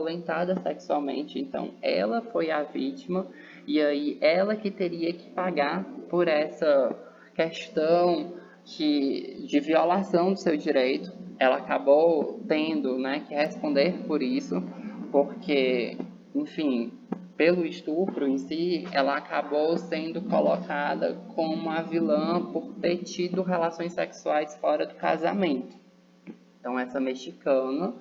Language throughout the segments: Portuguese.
violentada sexualmente, então ela foi a vítima e aí ela que teria que pagar por essa questão de violação do seu direito. Ela acabou tendo, né, que responder por isso, porque, enfim, pelo estupro em si, ela acabou sendo colocada como a vilã por ter tido relações sexuais fora do casamento. Então, essa mexicana,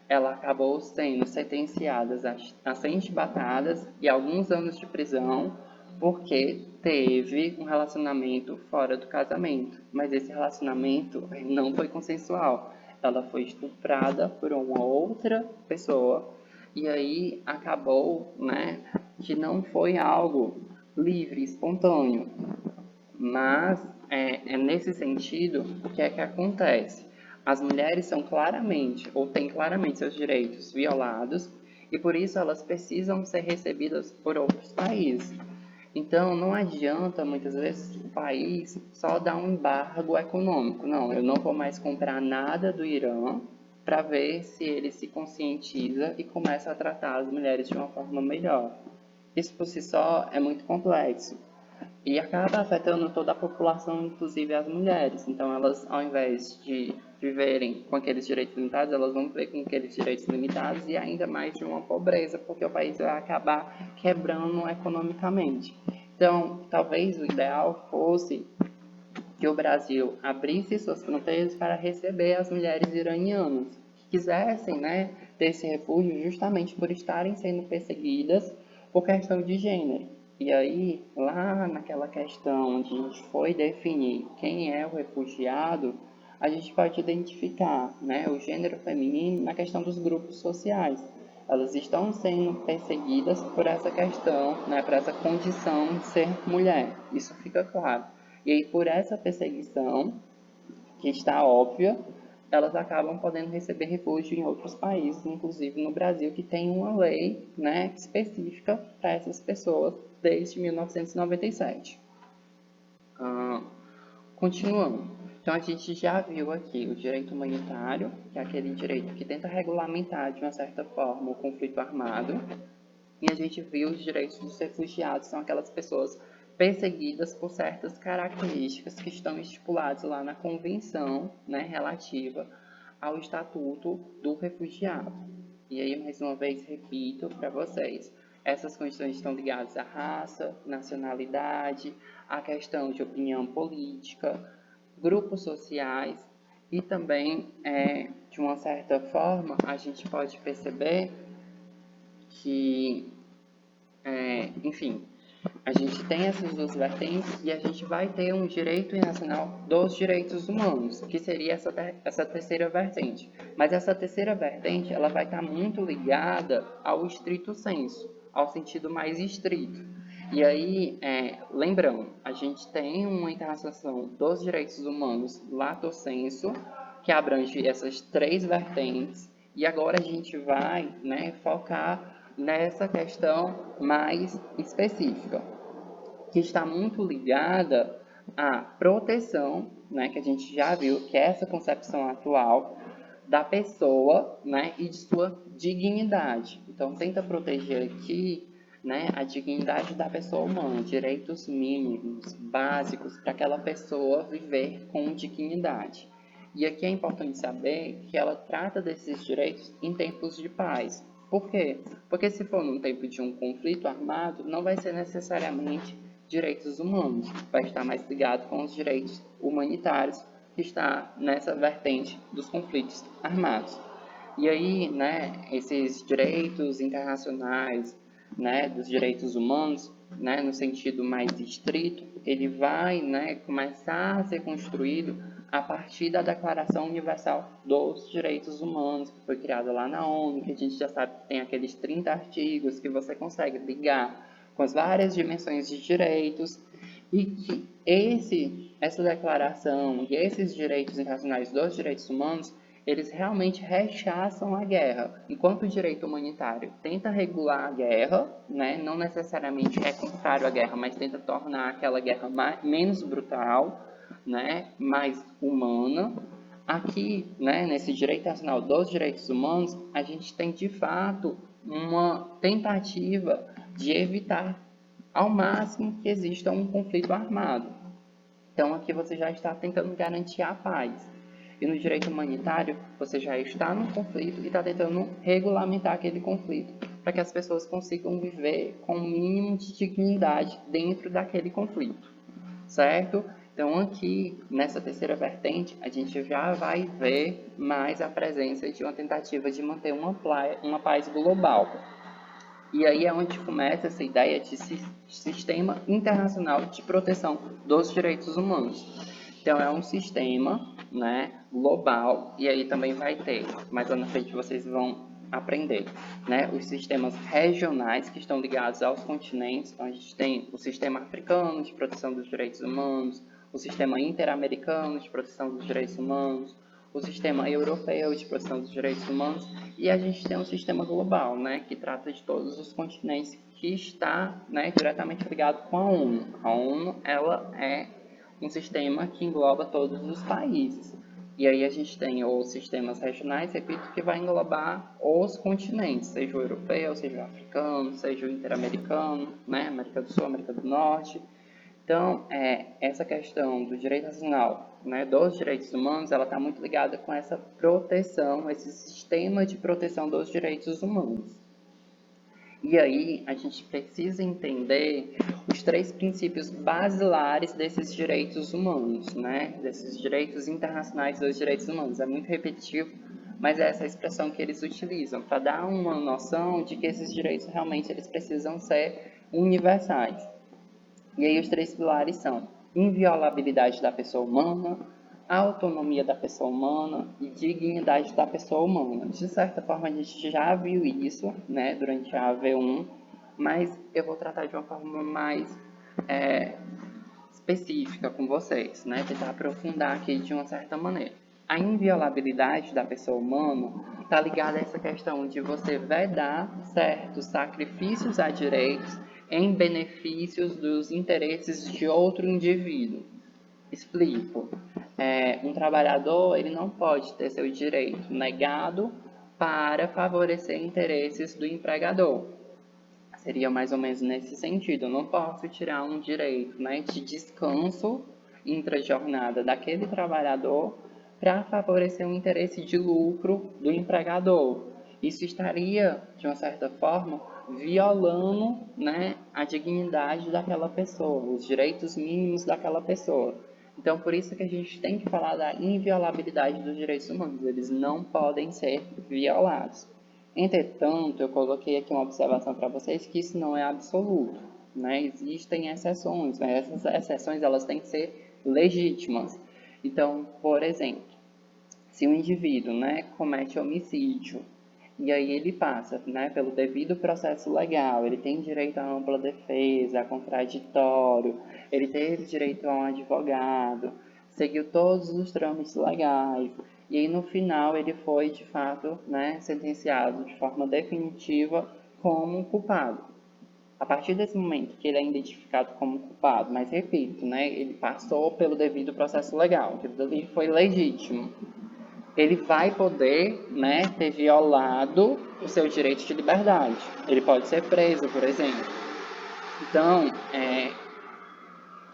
ela acabou sendo sentenciada a 100 chibatadas e alguns anos de prisão, porque teve um relacionamento fora do casamento. Mas esse relacionamento não foi consensual. Ela foi estuprada por uma outra pessoa e aí acabou, né, que não foi algo livre, espontâneo. Mas é nesse sentido, o que é que acontece? As mulheres são claramente, ou têm claramente seus direitos violados, e por isso elas precisam ser recebidas por outros países. Então, não adianta, muitas vezes, o país só dar um embargo econômico. Não, eu não vou mais comprar nada do Irã para ver se ele se conscientiza e começa a tratar as mulheres de uma forma melhor. Isso por si só é muito complexo e acaba afetando toda a população, inclusive as mulheres. Então, elas, ao invés de viverem com aqueles direitos limitados, elas vão viver com aqueles direitos limitados e ainda mais de uma pobreza, porque o país vai acabar quebrando economicamente. Então, talvez o ideal fosse que o Brasil abrisse suas fronteiras para receber as mulheres iranianas que quisessem, né, ter esse refúgio justamente por estarem sendo perseguidas por questão de gênero. E aí, lá naquela questão onde a gente foi definir quem é o refugiado, a gente pode identificar, né, o gênero feminino na questão dos grupos sociais. Elas estão sendo perseguidas por essa questão, né, por essa condição de ser mulher. Isso fica claro. E aí, por essa perseguição, que está óbvia, elas acabam podendo receber refúgio em outros países, inclusive no Brasil, que tem uma lei, né, específica para essas pessoas desde 1997. Continuando. Então, a gente já viu aqui o direito humanitário, que é aquele direito que tenta regulamentar, de uma certa forma, o conflito armado. E a gente viu os direitos dos refugiados, são aquelas pessoas perseguidas por certas características que estão estipuladas lá na convenção, né, relativa ao Estatuto do Refugiado. E aí, mais uma vez, repito para vocês, essas condições estão ligadas à raça, nacionalidade, à questão de opinião política, grupos sociais e também, de uma certa forma, a gente pode perceber que, enfim, a gente tem essas duas vertentes e a gente vai ter um direito internacional dos direitos humanos, que seria essa terceira vertente. Mas essa terceira vertente, ela vai estar muito ligada ao estrito sensu, ao sentido mais estrito. E aí, lembrando, a gente tem uma internacionalização dos direitos humanos lato sensu, que abrange essas três vertentes, e agora a gente vai, né, focar nessa questão mais específica, que está muito ligada à proteção, né, que a gente já viu, que é essa concepção atual da pessoa, né, e de sua dignidade. Então, tenta proteger aqui, né, a dignidade da pessoa humana, direitos mínimos, básicos, para aquela pessoa viver com dignidade. E aqui é importante saber que ela trata desses direitos em tempos de paz. Por quê? Porque se for num tempo de um conflito armado, não vai ser necessariamente direitos humanos, vai estar mais ligado com os direitos humanitários, que está nessa vertente dos conflitos armados. E aí, né, esses direitos internacionais, né, dos direitos humanos, né, no sentido mais estrito, ele vai, né, começar a ser construído a partir da Declaração Universal dos Direitos Humanos, que foi criada lá na ONU, que a gente já sabe que tem aqueles 30 artigos que você consegue ligar com as várias dimensões de direitos, e que essa declaração e esses direitos internacionais dos direitos humanos, eles realmente rechaçam a guerra, enquanto o direito humanitário tenta regular a guerra, né, não necessariamente é contrário à guerra, mas tenta tornar aquela guerra menos brutal, né, mais humana. Aqui, né, nesse direito internacional dos direitos humanos, a gente tem de fato uma tentativa de evitar ao máximo que exista um conflito armado. Então, aqui você já está tentando garantir a paz. E no direito humanitário, você já está no conflito e está tentando regulamentar aquele conflito para que as pessoas consigam viver com o mínimo de dignidade dentro daquele conflito, certo? Então, aqui, nessa terceira vertente, a gente já vai ver mais a presença de uma tentativa de manter uma paz global. E aí é onde começa essa ideia de sistema internacional de proteção dos direitos humanos. Então, é um sistema, né, global, e aí também vai ter, mais lá na frente vocês vão aprender, né, os sistemas regionais que estão ligados aos continentes. Então, a gente tem o sistema africano de proteção dos direitos humanos, o sistema interamericano de proteção dos direitos humanos, o sistema europeu de proteção dos direitos humanos, e a gente tem um sistema global, né, que trata de todos os continentes, que está, né, diretamente ligado com a ONU. A ONU, ela é um sistema que engloba todos os países. E aí a gente tem os sistemas regionais, repito, que vai englobar os continentes, seja o europeu, seja o africano, seja o interamericano, né, América do Sul, América do Norte. Então, essa questão do direito nacional, né, dos direitos humanos, ela está muito ligada com essa proteção, esse sistema de proteção dos direitos humanos. E aí, a gente precisa entender os 3 princípios basilares desses direitos humanos, né, desses direitos internacionais dos direitos humanos. É muito repetitivo, mas é essa expressão que eles utilizam, para dar uma noção de que esses direitos realmente eles precisam ser universais. E aí os 3 pilares são inviolabilidade da pessoa humana, autonomia da pessoa humana e dignidade da pessoa humana. De certa forma, a gente já viu isso, né, durante a AV1, mas eu vou tratar de uma forma mais específica com vocês, né, tentar aprofundar aqui de uma certa maneira. A inviolabilidade da pessoa humana está ligada a essa questão de você vedar certos sacrifícios a direitos em benefícios dos interesses de outro indivíduo. Explico. Um trabalhador ele não pode ter seu direito negado para favorecer interesses do empregador. Seria mais ou menos nesse sentido. Eu não posso tirar um direito, né, de descanso intra-jornada daquele trabalhador para favorecer um interesse de lucro do empregador. Isso estaria, de uma certa forma, violando, né, a dignidade daquela pessoa, os direitos mínimos daquela pessoa. Então, por isso que a gente tem que falar da inviolabilidade dos direitos humanos. Eles não podem ser violados. Entretanto, eu coloquei aqui uma observação para vocês que isso não é absoluto, né? Existem exceções, mas essas exceções elas têm que ser legítimas. Então, por exemplo, se um indivíduo, né, comete homicídio e aí ele passa, né, pelo devido processo legal, ele tem direito a ampla defesa, a contraditório, ele teve direito a um advogado, seguiu todos os trâmites legais, e aí no final ele foi de fato, né, sentenciado de forma definitiva como culpado. A partir desse momento que ele é identificado como culpado, mas repito, né, ele passou pelo devido processo legal, aquilo ali foi legítimo, ele vai poder, né, ter violado o seu direito de liberdade. Ele pode ser preso, por exemplo. Então,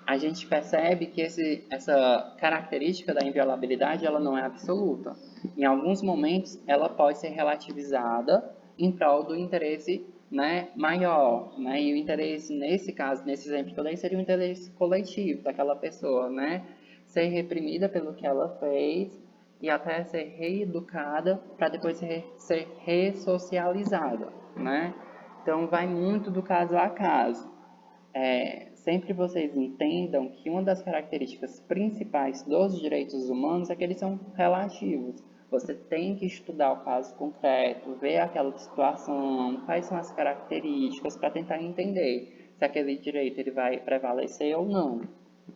a gente percebe que essa característica da inviolabilidade ela não é absoluta. Em alguns momentos, ela pode ser relativizada em prol do interesse, né, maior. Né? E o interesse, nesse caso, nesse exemplo que eu dei, seria o interesse coletivo daquela pessoa, né? Ser reprimida pelo que ela fez e até ser reeducada para depois ser ressocializada, né? Então, vai muito do caso a caso. Sempre vocês entendam que uma das características principais dos direitos humanos é que eles são relativos. Você tem que estudar o caso concreto, ver aquela situação, quais são as características para tentar entender se aquele direito ele vai prevalecer ou não,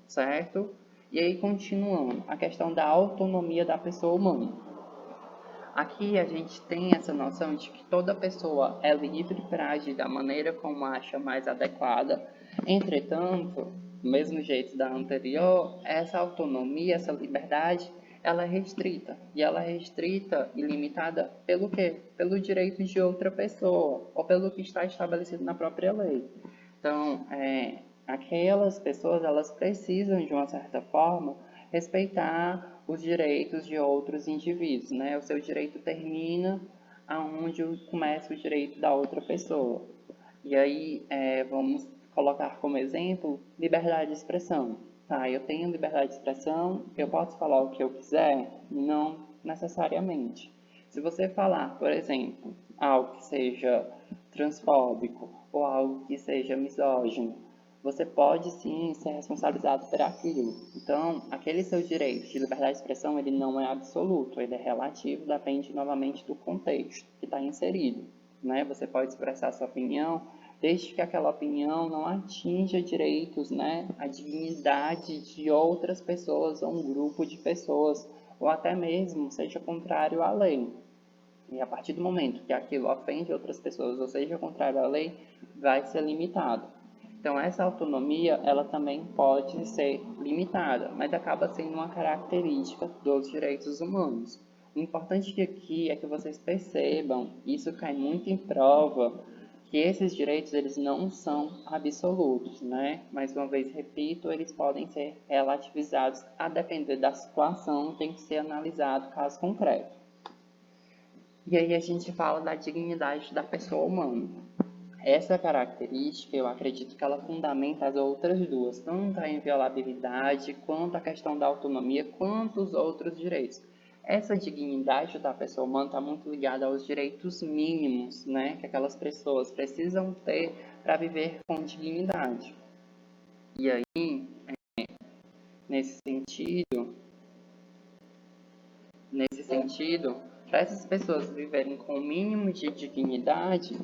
certo? E aí, continuando, a questão da autonomia da pessoa humana. Aqui a gente tem essa noção de que toda pessoa é livre para agir da maneira como acha mais adequada. Entretanto, do mesmo jeito da anterior, essa autonomia, essa liberdade, ela é restrita. E ela é restrita e limitada pelo quê? Pelo direito de outra pessoa, ou pelo que está estabelecido na própria lei. Então, aquelas pessoas, elas precisam, de uma certa forma, respeitar os direitos de outros indivíduos, né? O seu direito termina aonde começa o direito da outra pessoa. E aí, vamos colocar como exemplo liberdade de expressão. Tá, eu tenho liberdade de expressão, eu posso falar o que eu quiser? Não necessariamente. Se você falar, por exemplo, algo que seja transfóbico ou algo que seja misógino, você pode sim ser responsabilizado por aquilo. Então, aquele seu direito de liberdade de expressão, ele não é absoluto, ele é relativo, depende novamente do contexto que está inserido. Né? Você pode expressar sua opinião, desde que aquela opinião não atinja direitos, né, a dignidade de outras pessoas ou um grupo de pessoas, ou até mesmo seja contrário à lei. E a partir do momento que aquilo ofende outras pessoas, ou seja contrário à lei, vai ser limitado. Então, essa autonomia, ela também pode ser limitada, mas acaba sendo uma característica dos direitos humanos. O importante aqui é que vocês percebam, isso cai muito em prova, que esses direitos eles não são absolutos, né? Mais uma vez, repito, eles podem ser relativizados a depender da situação, tem que ser analisado caso concreto. E aí a gente fala da dignidade da pessoa humana. Essa característica, eu acredito que ela fundamenta as outras duas, tanto a inviolabilidade, quanto a questão da autonomia, quanto os outros direitos. Essa dignidade da pessoa humana está muito ligada aos direitos mínimos, né, que aquelas pessoas precisam ter para viver com dignidade. E aí, nesse sentido, para essas pessoas viverem com o mínimo de dignidade,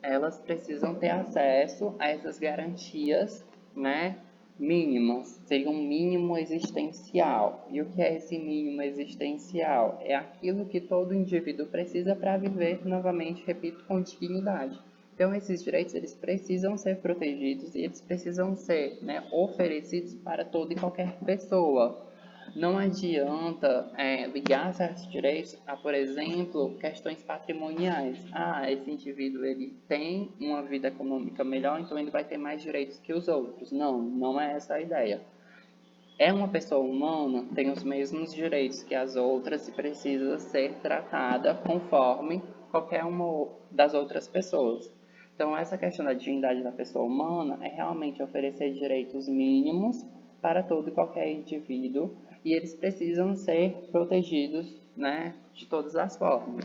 elas precisam ter acesso a essas garantias, né, mínimas. Seria um mínimo existencial. E o que é esse mínimo existencial? É aquilo que todo indivíduo precisa para viver, novamente, repito, com dignidade. Então, esses direitos, eles precisam ser protegidos e eles precisam ser, né, oferecidos para toda e qualquer pessoa. Não adianta ligar certos direitos a, por exemplo, questões patrimoniais. Ah, esse indivíduo ele tem uma vida econômica melhor, então ele vai ter mais direitos que os outros. Não, não é essa a ideia. É uma pessoa humana, tem os mesmos direitos que as outras e precisa ser tratada conforme qualquer uma das outras pessoas. Então, essa questão da dignidade da pessoa humana é realmente oferecer direitos mínimos para todo e qualquer indivíduo e eles precisam ser protegidos, né, de todas as formas.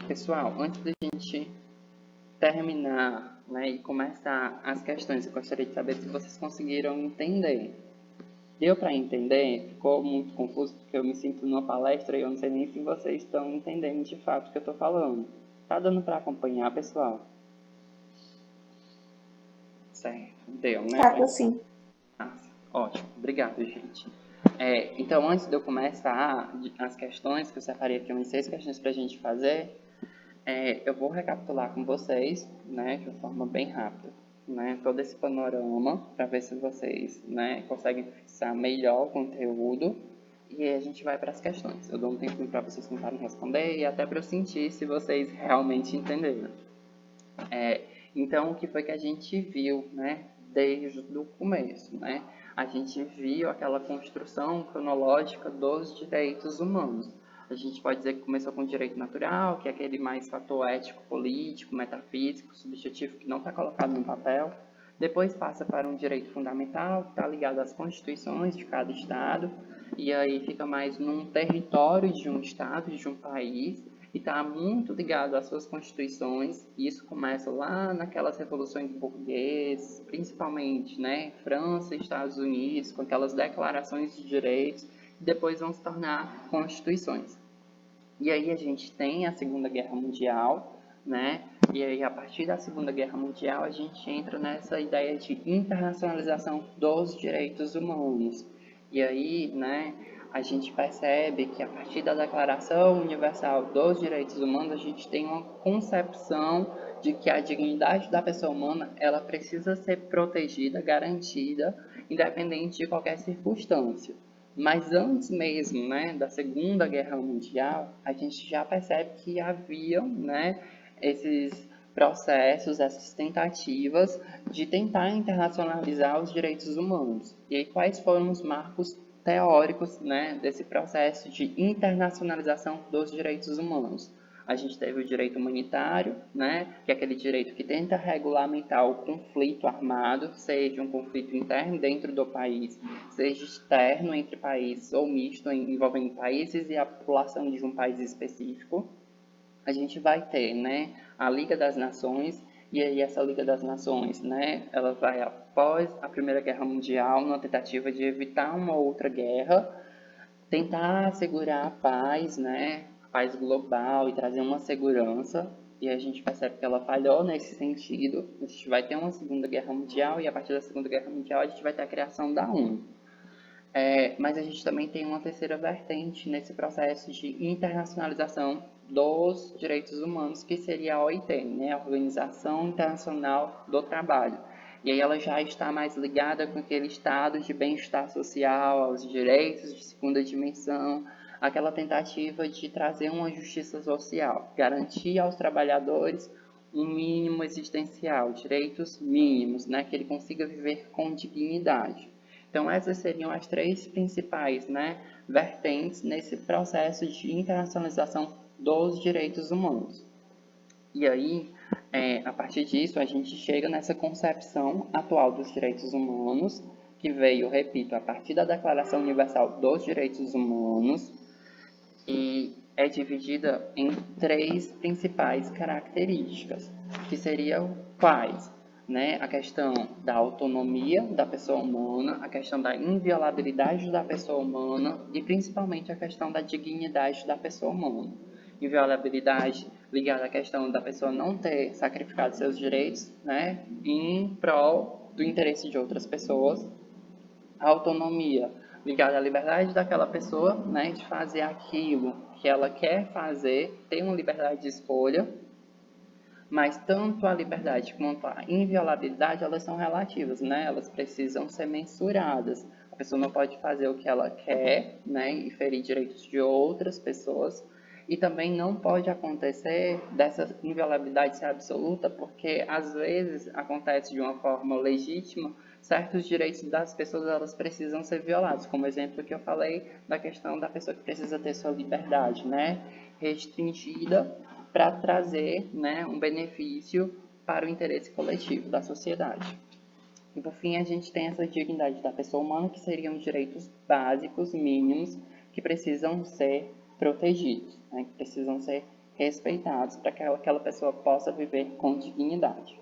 Pessoal, antes da gente terminar, né, e começar as questões, eu gostaria de saber se vocês conseguiram entender. Deu para entender? Ficou muito confuso porque eu me sinto numa palestra e eu não sei nem se vocês estão entendendo de fato o que eu estou falando. Tá dando para acompanhar, pessoal? Certo, deu, né? Tá, sim. Ótimo, obrigado, gente. Então, antes de eu começar as questões, que eu separei aqui umas 6 questões para a gente fazer, eu vou recapitular com vocês, né, de uma forma bem rápida, né, todo esse panorama, para ver se vocês, né, conseguem fixar melhor o conteúdo, e a gente vai para as questões. Eu dou um tempinho para vocês tentarem responder e até para eu sentir se vocês realmente entenderam. Então, o que foi que a gente viu, né, desde o começo, né? A gente viu aquela construção cronológica dos direitos humanos. A gente pode dizer que começou com o direito natural, que é aquele mais fator ético, político, metafísico, subjetivo, que não está colocado no papel. Depois passa para um direito fundamental, que está ligado às constituições de cada estado, e aí fica mais num território de um estado, de um país, e está muito ligado às suas constituições. Isso começa lá naquelas revoluções burguesas, principalmente, né, França e Estados Unidos, com aquelas declarações de direitos, e depois vão se tornar constituições. E aí a gente tem a Segunda Guerra Mundial, né? E aí, a partir da Segunda Guerra Mundial, a gente entra nessa ideia de internacionalização dos direitos humanos. E aí, né, a gente percebe que a partir da Declaração Universal dos Direitos Humanos, a gente tem uma concepção de que a dignidade da pessoa humana, ela precisa ser protegida, garantida, independente de qualquer circunstância. Mas antes mesmo, né, da Segunda Guerra Mundial, a gente já percebe que haviam, né, esses processos, essas tentativas de tentar internacionalizar os direitos humanos. E aí, quais foram os marcos teóricos, né, desse processo de internacionalização dos direitos humanos? A gente teve o direito humanitário, né, que é aquele direito que tenta regulamentar o conflito armado, seja um conflito interno dentro do país, seja externo entre países ou misto envolvendo países e a população de um país específico. A gente vai ter, né, a Liga das Nações, e aí essa Liga das Nações, né, ela vai após a Primeira Guerra Mundial, numa tentativa de evitar uma outra guerra, tentar assegurar a paz, né, a paz global e trazer uma segurança. E a gente percebe que ela falhou nesse sentido. A gente vai ter uma Segunda Guerra Mundial e a partir da Segunda Guerra Mundial a gente vai ter a criação da ONU. Mas a gente também tem uma terceira vertente nesse processo de internacionalização dos direitos humanos, que seria a OIT, né, a Organização Internacional do Trabalho. E aí ela já está mais ligada com aquele estado de bem-estar social, aos direitos de segunda dimensão, aquela tentativa de trazer uma justiça social, garantir aos trabalhadores um mínimo existencial, direitos mínimos, né, que ele consiga viver com dignidade. Então, essas seriam as três principais, né, vertentes nesse processo de internacionalização dos direitos humanos. E aí, a partir disso, a gente chega nessa concepção atual dos direitos humanos, que veio, repito, a partir da Declaração Universal dos Direitos Humanos, e é dividida em três principais características, que seriam quais? Né? A questão da autonomia da pessoa humana, a questão da inviolabilidade da pessoa humana e principalmente a questão da dignidade da pessoa humana. Inviolabilidade ligada à questão da pessoa não ter sacrificado seus direitos, né, em prol do interesse de outras pessoas. A autonomia ligada à liberdade daquela pessoa, né, de fazer aquilo que ela quer fazer, ter uma liberdade de escolha. Mas tanto a liberdade quanto a inviolabilidade, elas são relativas, né? Elas precisam ser mensuradas. A pessoa não pode fazer o que ela quer, né? E ferir direitos de outras pessoas. E também não pode acontecer dessa inviolabilidade ser absoluta, porque às vezes acontece de uma forma legítima, certos direitos das pessoas elas precisam ser violados, como exemplo que eu falei da questão da pessoa que precisa ter sua liberdade, né, restringida para trazer, né, um benefício para o interesse coletivo da sociedade. E por fim, a gente tem essa dignidade da pessoa humana, que seriam direitos básicos, mínimos, que precisam ser protegidos, né, que precisam ser respeitados para que aquela pessoa possa viver com dignidade.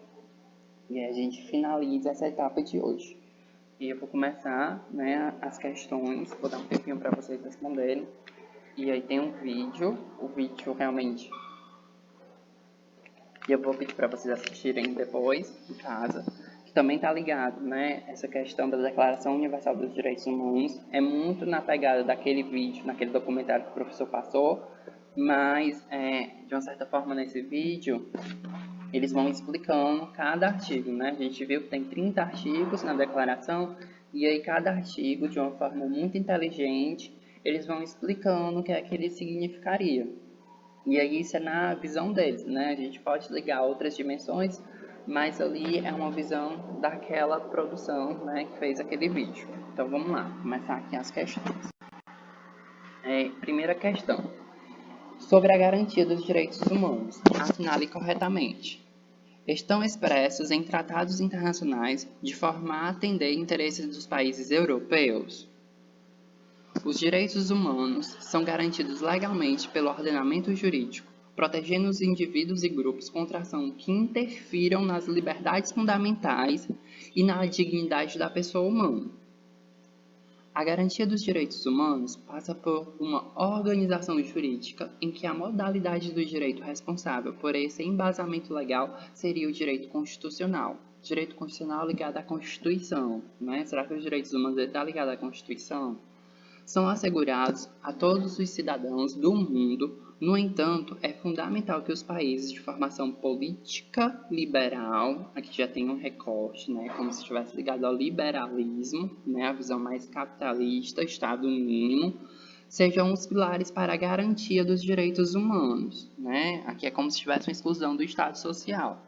E aí a gente finaliza essa etapa de hoje. E eu vou começar, né, as questões, vou dar um tempinho para vocês responderem. E aí tem um vídeo, o vídeo realmente e eu vou pedir para vocês assistirem depois, em casa, que também está ligado, né? Essa questão da Declaração Universal dos Direitos Humanos é muito na pegada daquele vídeo, naquele documentário que o professor passou, mas, de uma certa forma, nesse vídeo, eles vão explicando cada artigo, né? A gente viu que tem 30 artigos na declaração, e aí cada artigo, de uma forma muito inteligente, eles vão explicando o que é que ele significaria. E aí isso é na visão deles, né? A gente pode ligar outras dimensões, mas ali é uma visão daquela produção, né, que fez aquele vídeo. Então vamos lá, começar aqui as questões. Primeira questão. Sobre a garantia dos direitos humanos, assinale corretamente. Estão expressos em tratados internacionais de forma a atender interesses dos países europeus. Os direitos humanos são garantidos legalmente pelo ordenamento jurídico, protegendo os indivíduos e grupos contra ação que interfiram nas liberdades fundamentais e na dignidade da pessoa humana. A garantia dos direitos humanos passa por uma organização jurídica em que a modalidade do direito responsável por esse embasamento legal seria o direito constitucional. Direito constitucional ligado à Constituição, né? Será que os direitos humanos estão ligados à Constituição? São assegurados a todos os cidadãos do mundo No entanto, é fundamental que os países de formação política liberal, aqui já tem um recorte, né, como se estivesse ligado ao liberalismo, né, a visão mais capitalista, Estado mínimo, sejam os pilares para a garantia dos direitos humanos, né? Aqui é como se tivesse uma exclusão do Estado social.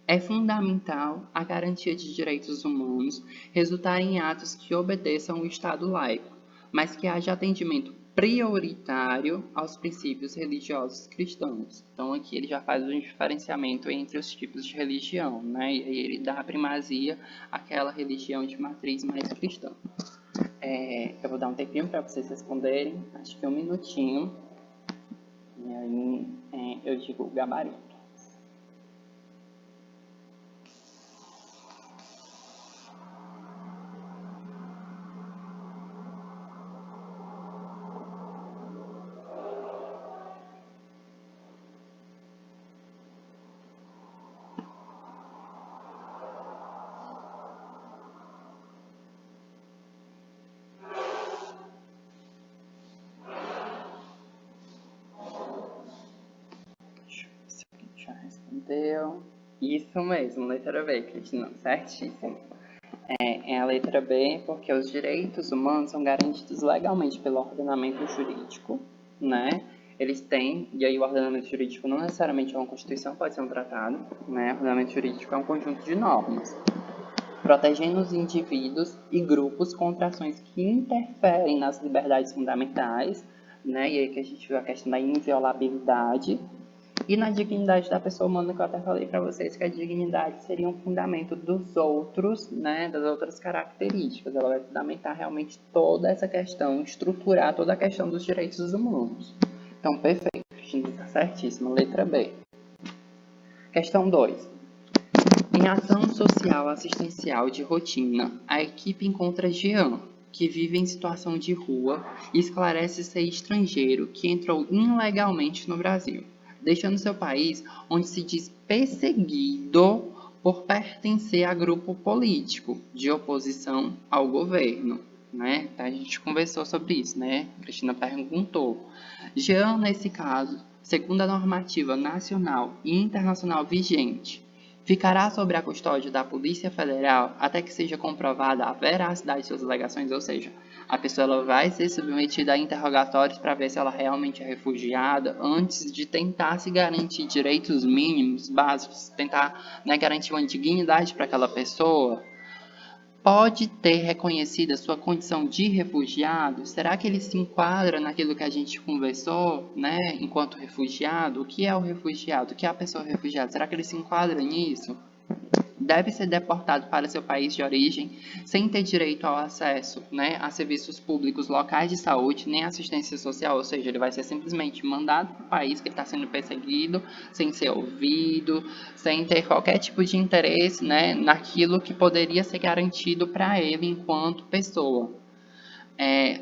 É fundamental a garantia de direitos humanos resultar em atos que obedeçam o Estado laico, mas que haja atendimento prioritário aos princípios religiosos cristãos. Então aqui ele já faz um diferenciamento entre os tipos de religião, né? E ele dá a primazia àquela religião de matriz mais cristã. Eu vou dar um tempinho para vocês responderem, acho que 1 minutinho, e aí eu digo o gabarito. Já respondeu. Isso mesmo, letra B, Cristina, certíssimo. É a letra B, porque os direitos humanos são garantidos legalmente pelo ordenamento jurídico, né? Eles têm, e aí o ordenamento jurídico não necessariamente é uma constituição, pode ser um tratado, né? O ordenamento jurídico é um conjunto de normas, protegendo os indivíduos e grupos contra ações que interferem nas liberdades fundamentais, né? E aí que a gente viu a questão da inviolabilidade, e na dignidade da pessoa humana, que eu até falei para vocês que a dignidade seria um fundamento dos outros, né, das outras características. Ela vai fundamentar realmente toda essa questão, estruturar toda a questão dos direitos humanos. Então, perfeito, Cristina, está certíssima. Letra B. Questão 2. Em ação social assistencial de rotina, a equipe encontra Jean, que vive em situação de rua, e esclarece ser estrangeiro que entrou ilegalmente no Brasil, deixando seu país onde se diz perseguido por pertencer a grupo político de oposição ao governo. Né? A gente conversou sobre isso, né? A Cristina perguntou. Jean, nesse caso, segundo a normativa nacional e internacional vigente, ficará sob a custódia da Polícia Federal até que seja comprovada a veracidade de suas alegações, ou seja, a pessoa ela vai ser submetida a interrogatórios para ver se ela realmente é refugiada antes de tentar se garantir direitos mínimos, básicos, tentar, né, garantir uma dignidade para aquela pessoa. Pode ter reconhecido a sua condição de refugiado? Será que ele se enquadra naquilo que a gente conversou, né, enquanto refugiado? O que é o refugiado? O que é a pessoa refugiada? Será que ele se enquadra nisso? Deve ser deportado para seu país de origem sem ter direito ao acesso, né, a serviços públicos locais de saúde nem assistência social, ou seja, ele vai ser simplesmente mandado para o país que ele está sendo perseguido, sem ser ouvido, sem ter qualquer tipo de interesse, né, naquilo que poderia ser garantido para ele enquanto pessoa.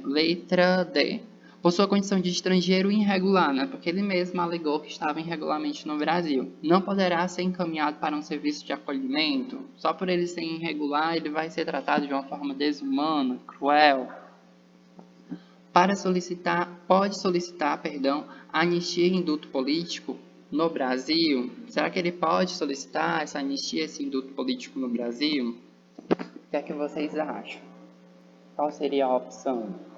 Letra D. Por sua condição de estrangeiro irregular, né, porque ele mesmo alegou que estava irregularmente no Brasil, não poderá ser encaminhado para um serviço de acolhimento. Só por ele ser irregular, ele vai ser tratado de uma forma desumana, cruel. Pode solicitar, anistia e indulto político no Brasil. Será que ele pode solicitar essa anistia, esse indulto político no Brasil? O que é que vocês acham? Qual seria a opção?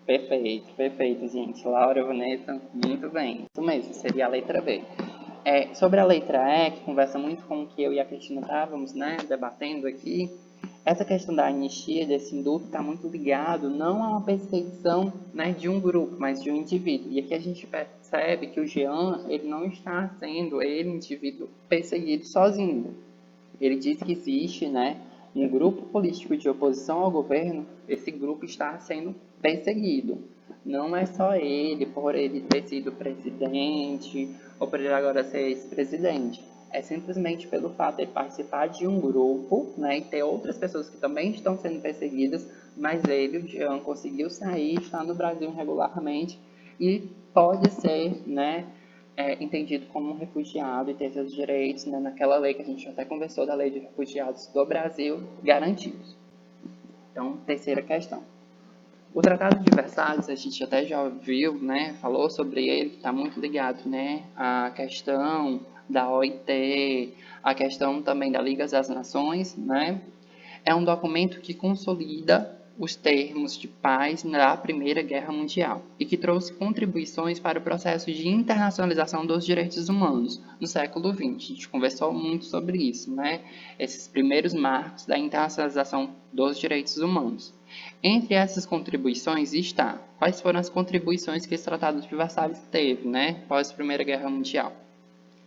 Perfeito, perfeito, gente. Laura, Vanessa, muito bem. Isso mesmo, seria a letra B. Sobre a letra E, que conversa muito com o que eu e a Cristina estávamos, né, debatendo aqui, essa questão da anistia, desse indulto, está muito ligado não a uma perseguição, né, de um grupo, mas de um indivíduo. E aqui a gente percebe que o Jean, ele não está sendo, ele, indivíduo, perseguido sozinho. Ele diz que existe, né, um grupo político de oposição ao governo, esse grupo está sendo perseguido. Não é só ele, por ele ter sido presidente, ou por ele agora ser ex-presidente. É simplesmente pelo fato de ele participar de um grupo, né, e ter outras pessoas que também estão sendo perseguidas, mas ele, o Jean, conseguiu sair, está no Brasil regularmente e pode ser, né, entendido como um refugiado e ter seus direitos, né, naquela lei que a gente até conversou, da lei de refugiados do Brasil, garantidos. Então, terceira questão. O Tratado de Versalhes, a gente até já viu, né, falou sobre ele, que está muito ligado, né, à questão da OIT, a questão também da Liga das Nações, né, é um documento que consolida os termos de paz na Primeira Guerra Mundial e que trouxe contribuições para o processo de internacionalização dos direitos humanos no século XX. A gente conversou muito sobre isso, né? Esses primeiros marcos da internacionalização dos direitos humanos. Entre essas contribuições está quais foram as contribuições que esse Tratado de Versalhes teve, né, após a Primeira Guerra Mundial.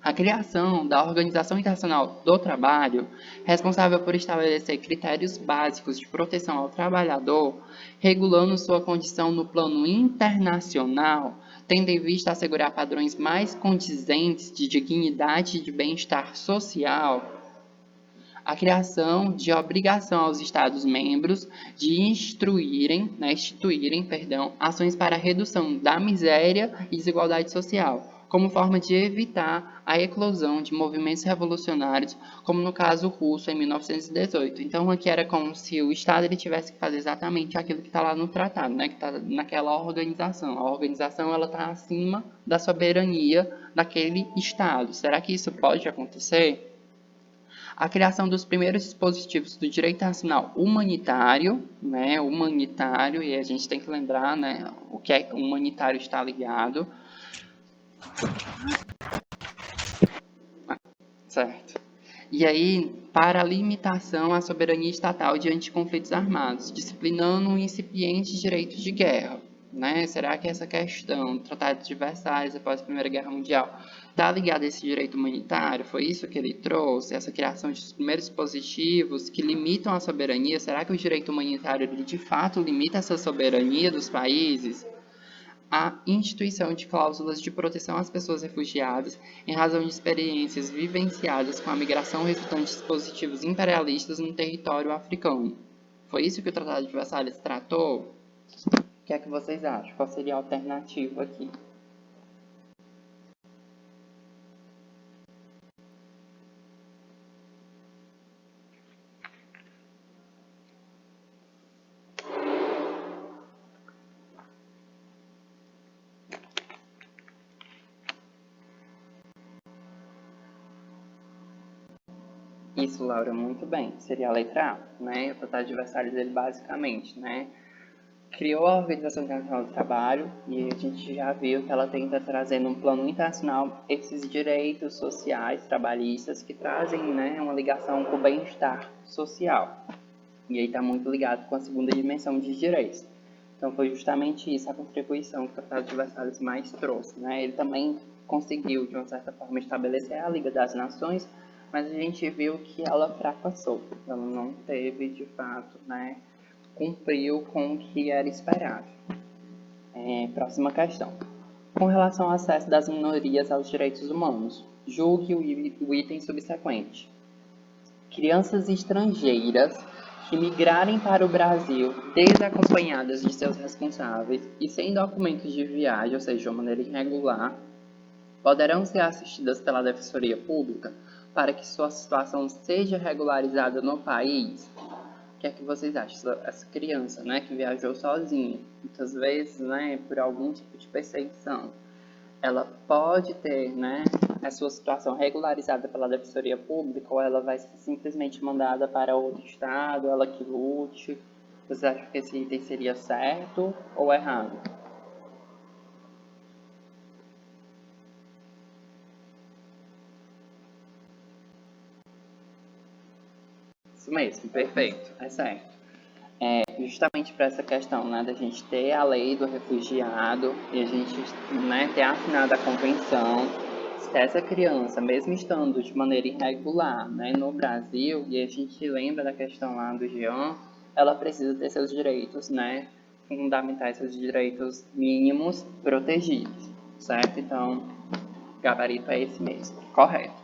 A criação da Organização Internacional do Trabalho, responsável por estabelecer critérios básicos de proteção ao trabalhador, regulando sua condição no plano internacional, tendo em vista assegurar padrões mais condizentes de dignidade e de bem-estar social. A criação de obrigação aos Estados-membros de instituírem, ações para a redução da miséria e desigualdade social, como forma de evitar a eclosão de movimentos revolucionários, como no caso russo em 1918. Então, aqui era como se o Estado ele tivesse que fazer exatamente aquilo que está lá no tratado, né, que está naquela organização. A organização ela está acima da soberania daquele Estado. Será que isso pode acontecer? A criação dos primeiros dispositivos do direito internacional humanitário, né, humanitário, e a gente tem que lembrar, né, o que é humanitário está ligado, certo? E aí, para a limitação à soberania estatal diante de conflitos armados, disciplinando um incipiente direito de guerra. Né? Será que essa questão do Tratado de Versalhes após a Primeira Guerra Mundial está ligada a esse direito humanitário? Foi isso que ele trouxe? Essa criação de primeiros dispositivos que limitam a soberania? Será que o direito humanitário ele, de fato limita essa soberania dos países? A instituição de cláusulas de proteção às pessoas refugiadas em razão de experiências vivenciadas com a migração resultante de dispositivos imperialistas no território africano. Foi isso que o Tratado de Versalhes tratou? O que é que vocês acham? Qual seria a alternativa aqui? Isso, Laura, muito bem. Seria a letra A, né? O Tratado de Versalhes, ele basicamente, né, criou a Organização Internacional do Trabalho e a gente já viu que ela tenta trazer no plano internacional esses direitos sociais, trabalhistas, que trazem, né, uma ligação com o bem-estar social. E aí está muito ligado com a segunda dimensão de direitos. Então foi justamente isso a contribuição que o Tratado de Versalhes mais trouxe, né? Ele também conseguiu, de uma certa forma, estabelecer a Liga das Nações, mas a gente viu que ela fracassou. Ela não teve, de fato, né, cumpriu com o que era esperado. Próxima questão. Com relação ao acesso das minorias aos direitos humanos, julgue o item subsequente. Crianças estrangeiras que migrarem para o Brasil desacompanhadas de seus responsáveis e sem documentos de viagem, ou seja, de uma maneira irregular, poderão ser assistidas pela Defensoria Pública para que sua situação seja regularizada no país. O que é que vocês acham? Essa criança, né, que viajou sozinha, muitas vezes, né, por algum tipo de perseguição, ela pode ter, né, a sua situação regularizada pela Defensoria Pública ou ela vai ser simplesmente mandada para outro estado, ela que lute. Você acha que esse item seria certo ou errado? Isso mesmo, perfeito, é certo. Justamente para essa questão, né, da gente ter a lei do refugiado e a gente, né, ter assinado a convenção, se essa criança, mesmo estando de maneira irregular, né, no Brasil, e a gente lembra da questão lá do Jean, ela precisa ter seus direitos, né, fundamentais, seus direitos mínimos protegidos, certo? Então, o gabarito é esse mesmo, correto.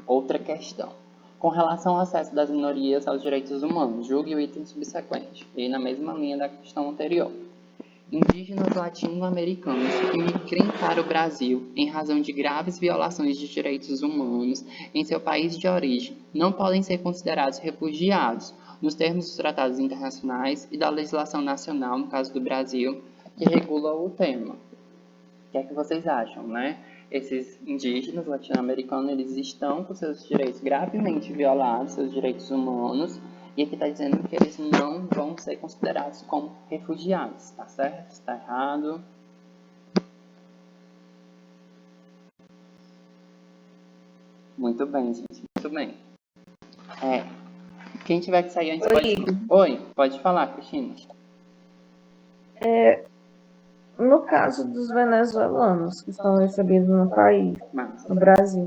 Outra questão. Com relação ao acesso das minorias aos direitos humanos, julgue o item subsequente, e na mesma linha da questão anterior. Indígenas latino-americanos que migrem para o Brasil em razão de graves violações de direitos humanos em seu país de origem não podem ser considerados refugiados, nos termos dos tratados internacionais e da legislação nacional, no caso do Brasil, que regula o tema. O que é que vocês acham, né? Esses indígenas latino-americanos, eles estão com seus direitos gravemente violados, seus direitos humanos, e aqui está dizendo que eles não vão ser considerados como refugiados, tá certo? Está errado? Muito bem, gente, muito bem. Quem tiver que sair antes pode... Oi, pode falar, Cristina. No caso dos venezuelanos que estão recebidos no país, no Brasil,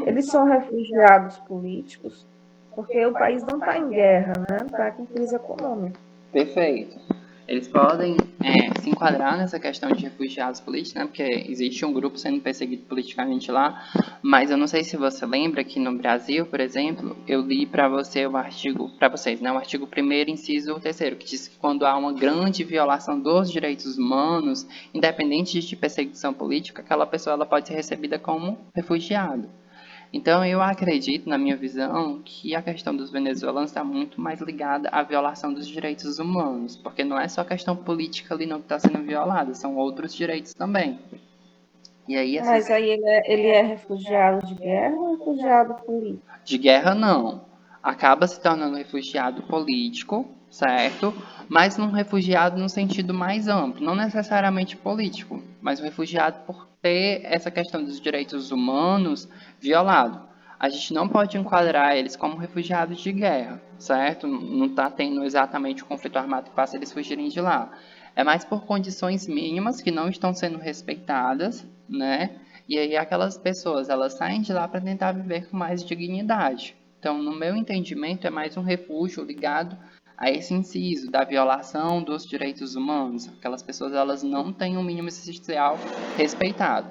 eles são refugiados políticos porque o país não está em guerra, né? Está com crise econômica. Perfeito. Eles podem se enquadrar nessa questão de refugiados políticos, né? Porque existe um grupo sendo perseguido politicamente lá, mas eu não sei se você lembra que no Brasil, por exemplo, eu li para você o artigo, para vocês, né? O artigo 1º, inciso 3º, que diz que quando há uma grande violação dos direitos humanos, independente de perseguição política, aquela pessoa ela pode ser recebida como refugiado. Então, eu acredito, na minha visão, que a questão dos venezuelanos está muito mais ligada à violação dos direitos humanos, porque não é só a questão política ali não que está sendo violada, são outros direitos também. E aí, Mas aí ele é refugiado de guerra ou refugiado político? De guerra, não. Acaba se tornando refugiado político, certo? Mas um refugiado no sentido mais amplo, não necessariamente político, mas um refugiado por ter essa questão dos direitos humanos violado. A gente não pode enquadrar eles como refugiados de guerra, certo? Não está tendo exatamente o conflito armado que faça eles fugirem de lá. É mais por condições mínimas que não estão sendo respeitadas, né? E aí aquelas pessoas, elas saem de lá para tentar viver com mais dignidade. Então, no meu entendimento, é mais um refúgio ligado a esse inciso da violação dos direitos humanos. Aquelas pessoas, elas não têm um mínimo existencial respeitado.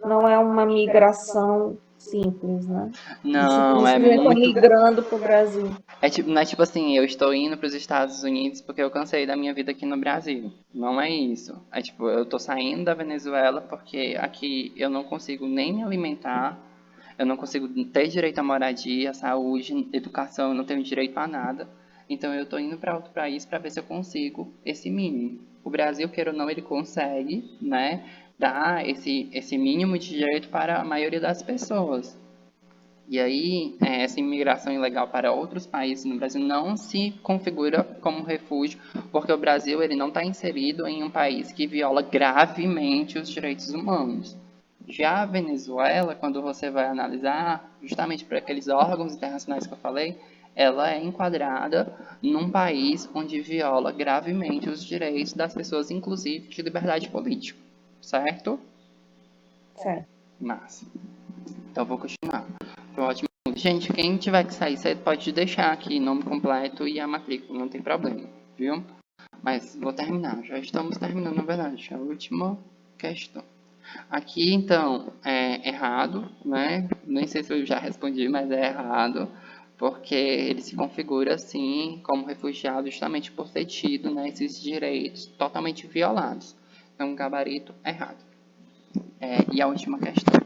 Não é uma migração simples, né? Não, é muito... muito... migrando para o Brasil. Não é tipo assim, eu estou indo para os Estados Unidos porque eu cansei da minha vida aqui no Brasil. Não é isso. É tipo, eu estou saindo da Venezuela porque aqui eu não consigo nem me alimentar, eu não consigo ter direito à moradia, saúde, educação, eu não tenho direito a nada. Então eu estou indo para outro país para ver se eu consigo esse mínimo. O Brasil, queira ou não, ele consegue, né, dar esse mínimo de direito para a maioria das pessoas. E aí, essa imigração ilegal para outros países no Brasil não se configura como refúgio, porque o Brasil ele não está inserido em um país que viola gravemente os direitos humanos. Já a Venezuela, quando você vai analisar, justamente por aqueles órgãos internacionais que eu falei, ela é enquadrada num país onde viola gravemente os direitos das pessoas, inclusive de liberdade política. Certo? Certo. Massa. Então, vou continuar. Ótimo. Gente, quem tiver que sair cedo pode deixar aqui nome completo e a matrícula, não tem problema, viu? Mas vou terminar, já estamos terminando, na verdade, a última questão. Aqui, então, é errado, né? Nem sei se eu já respondi, mas é errado, porque ele se configura assim como refugiado justamente por ter tido, né, esses direitos totalmente violados. Então, gabarito errado. E a última questão.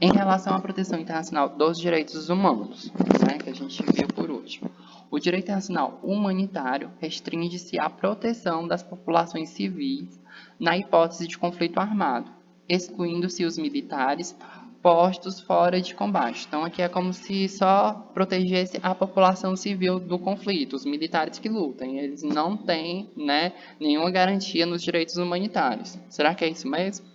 Em relação à proteção internacional dos direitos humanos, né, que a gente viu por último, o direito internacional humanitário restringe-se à proteção das populações civis na hipótese de conflito armado, excluindo-se os militares postos fora de combate. Então, aqui é como se só protegesse a população civil do conflito, os militares que lutam. Eles não têm, né, nenhuma garantia nos direitos humanitários. Será que é isso mesmo?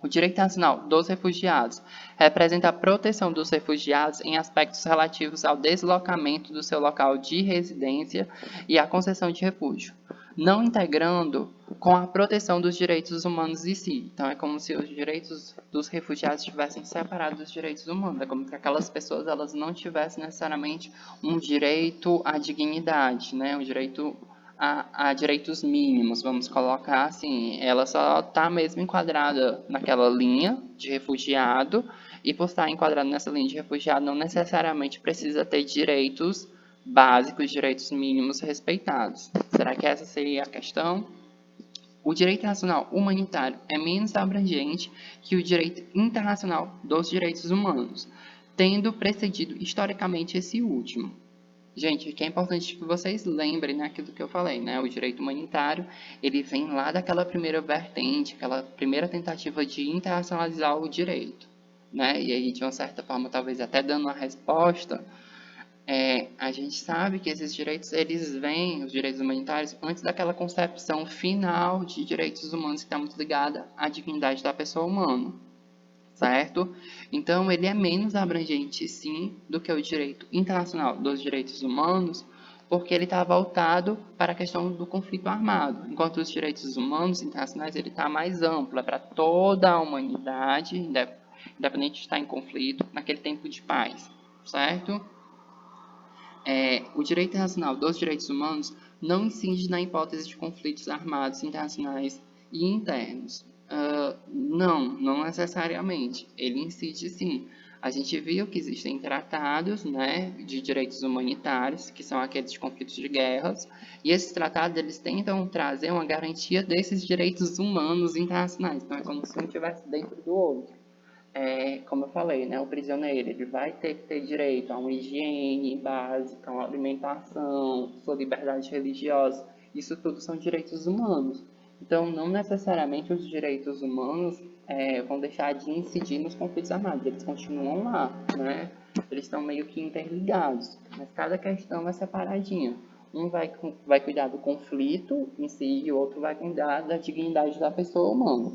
O direito internacional dos refugiados representa a proteção dos refugiados em aspectos relativos ao deslocamento do seu local de residência e à concessão de refúgio, não integrando com a proteção dos direitos humanos em si. Então, é como se os direitos dos refugiados estivessem separados dos direitos humanos. É como se aquelas pessoas elas não tivessem necessariamente um direito à dignidade, né? Um direito a direitos mínimos, vamos colocar assim, ela só está mesmo enquadrada naquela linha de refugiado, e por estar enquadrada nessa linha de refugiado, não necessariamente precisa ter direitos básicos, direitos mínimos respeitados. Será que essa seria a questão? O direito internacional humanitário é menos abrangente que o direito internacional dos direitos humanos, tendo precedido historicamente esse último. Gente, que é importante que vocês lembrem, né, aquilo que eu falei, né? O direito humanitário, ele vem lá daquela primeira vertente, aquela primeira tentativa de internacionalizar o direito, né? E aí, de uma certa forma, talvez até dando uma resposta, a gente sabe que esses direitos, eles vêm, os direitos humanitários, antes daquela concepção final de direitos humanos que está muito ligada à dignidade da pessoa humana, certo? Então, ele é menos abrangente, sim, do que o direito internacional dos direitos humanos, porque ele está voltado para a questão do conflito armado, enquanto os direitos humanos internacionais ele está mais amplo, é para toda a humanidade, independente de estar em conflito, naquele tempo de paz, certo? O direito internacional dos direitos humanos não incide na hipótese de conflitos armados internacionais e internos. Não necessariamente. Ele incide sim. A gente viu que existem tratados, né, de direitos humanitários, que são aqueles de conflitos de guerras, e esses tratados eles tentam trazer uma garantia desses direitos humanos internacionais. Então é como se um estivesse dentro do outro. Como eu falei, né, o prisioneiro ele vai ter que ter direito a uma higiene básica, a uma alimentação, sua liberdade religiosa. Isso tudo são direitos humanos. Então, não necessariamente os direitos humanos vão deixar de incidir nos conflitos armados. Eles continuam lá, né? Eles estão meio que interligados, mas cada questão é separadinha. Um vai cuidar do conflito em si e o outro vai cuidar da dignidade da pessoa humana.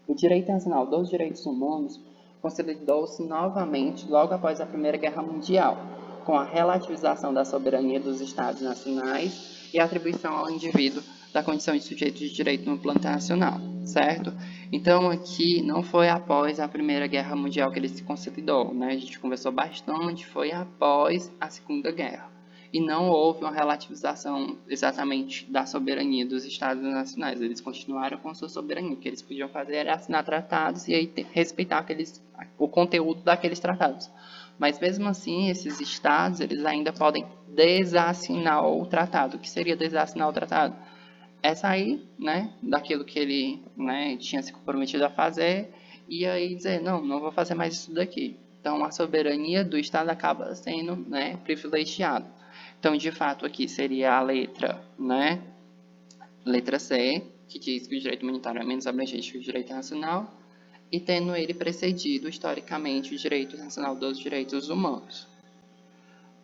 O direito internacional dos direitos humanos consolidou-se novamente logo após a Primeira Guerra Mundial, com a relativização da soberania dos Estados nacionais e a atribuição ao indivíduo da condição de sujeito de direito no plano internacional, certo? Então, aqui não foi após a Primeira Guerra Mundial que ele se consolidou, né? A gente conversou bastante, foi após a Segunda Guerra. E não houve uma relativização exatamente da soberania dos Estados nacionais. Eles continuaram com sua soberania. O que eles podiam fazer era assinar tratados e aí respeitar o conteúdo daqueles tratados. Mas mesmo assim, esses estados eles ainda podem desassinar o tratado. O que seria desassinar o tratado? É sair, né, daquilo que ele, né, tinha se comprometido a fazer e aí dizer, não vou fazer mais isso daqui. Então, a soberania do Estado acaba sendo, né, privilegiada. Então, de fato, aqui seria a letra, né, letra C, que diz que o direito humanitário é menos abrangente que o direito internacional, e tendo ele precedido, historicamente, o direito internacional dos direitos humanos.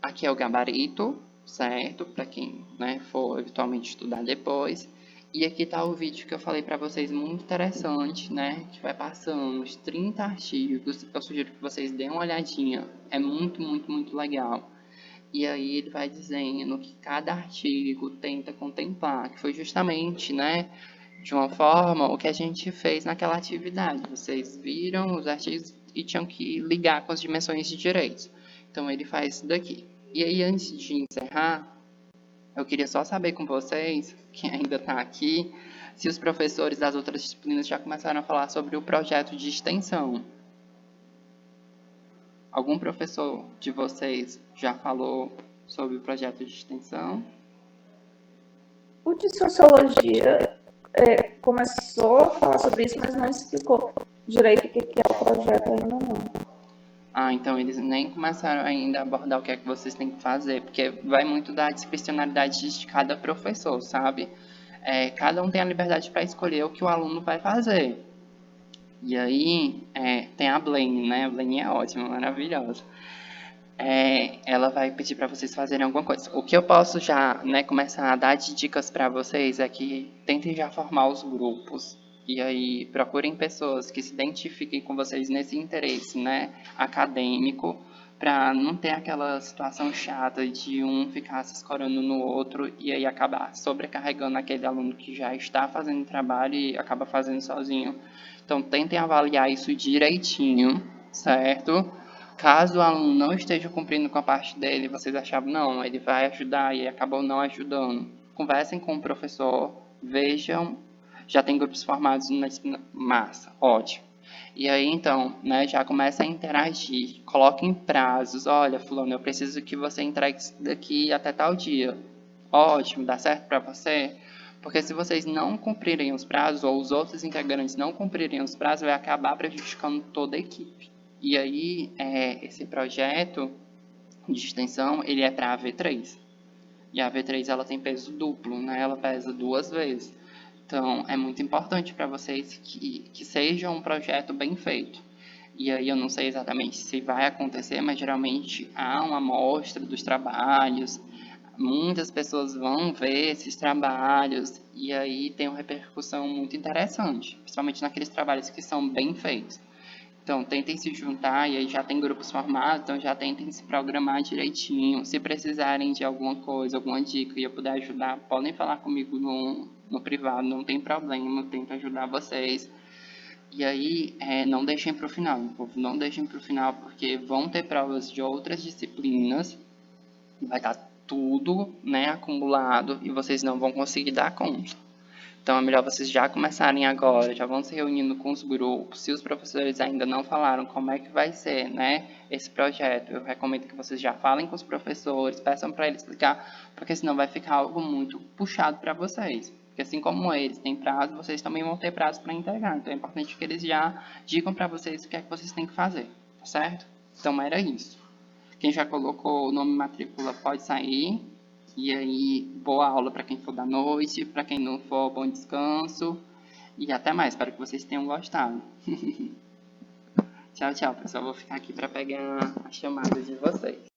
Aqui é o gabarito, certo? Para quem, né, for eventualmente estudar depois. E aqui está o vídeo que eu falei para vocês, muito interessante, né? Que vai passando uns 30 artigos. Eu sugiro que vocês deem uma olhadinha. É muito, muito, muito legal. E aí ele vai dizendo que cada artigo tenta contemplar, que foi justamente, né, de uma forma o que a gente fez naquela atividade. Vocês viram os artigos e tinham que ligar com as dimensões de direitos. Então ele faz isso daqui. E aí, antes de encerrar, eu queria só saber com vocês, quem ainda está aqui, se os professores das outras disciplinas já começaram a falar sobre o projeto de extensão. Algum professor de vocês já falou sobre o projeto de extensão? O de sociologia começou a falar sobre isso, mas não explicou direito o que é o projeto ainda não. Então eles nem começaram ainda a abordar o que é que vocês têm que fazer, porque vai muito da discricionalidade de cada professor, sabe? Cada um tem a liberdade para escolher o que o aluno vai fazer. E aí tem a Blaine, né? A Blaine é ótima, maravilhosa. Ela vai pedir para vocês fazerem alguma coisa. O que eu posso já, né, começar a dar de dicas para vocês é que tentem já formar os grupos. E aí procurem pessoas que se identifiquem com vocês nesse interesse, né, acadêmico, para não ter aquela situação chata de um ficar se escorando no outro e aí acabar sobrecarregando aquele aluno que já está fazendo trabalho e acaba fazendo sozinho. Então tentem avaliar isso direitinho, certo? Caso o aluno não esteja cumprindo com a parte dele, vocês achavam, não, ele vai ajudar e acabou não ajudando. Conversem com o professor, vejam, já tem grupos formados na massa, ótimo. E aí, então, né, já começa a interagir, coloquem prazos, olha, fulano, eu preciso que você entregue isso daqui até tal dia. Ótimo, dá certo para você? Porque se vocês não cumprirem os prazos, ou os outros integrantes não cumprirem os prazos, vai acabar prejudicando toda a equipe. E aí, esse projeto, de extensão, ele é para a AV3. E a AV3 ela tem peso duplo, né? Ela pesa 2 vezes. Então, é muito importante para vocês que seja um projeto bem feito. E aí eu não sei exatamente se vai acontecer, mas geralmente há uma amostra dos trabalhos, muitas pessoas vão ver esses trabalhos e aí tem uma repercussão muito interessante, principalmente naqueles trabalhos que são bem feitos. Então, tentem se juntar e aí já tem grupos formados, então já tentem se programar direitinho. Se precisarem de alguma coisa, alguma dica e eu puder ajudar, podem falar comigo no privado, não tem problema, eu tento ajudar vocês. E aí, não deixem para o final, meu povo, não deixem para o final, porque vão ter provas de outras disciplinas, vai estar tudo, né, acumulado e vocês não vão conseguir dar conta. Então, é melhor vocês já começarem agora, já vão se reunindo com os grupos. Se os professores ainda não falaram como é que vai ser, né, esse projeto, eu recomendo que vocês já falem com os professores, peçam para eles explicar, porque senão vai ficar algo muito puxado para vocês. Porque assim como eles têm prazo, vocês também vão ter prazo para entregar. Então, é importante que eles já digam para vocês o que é que vocês têm que fazer, tá certo? Então, era isso. Quem já colocou o nome matrícula pode sair. E aí, boa aula para quem for da noite, para quem não for, bom descanso. E até mais, espero que vocês tenham gostado. Tchau, tchau, pessoal. Vou ficar aqui para pegar a chamada de vocês.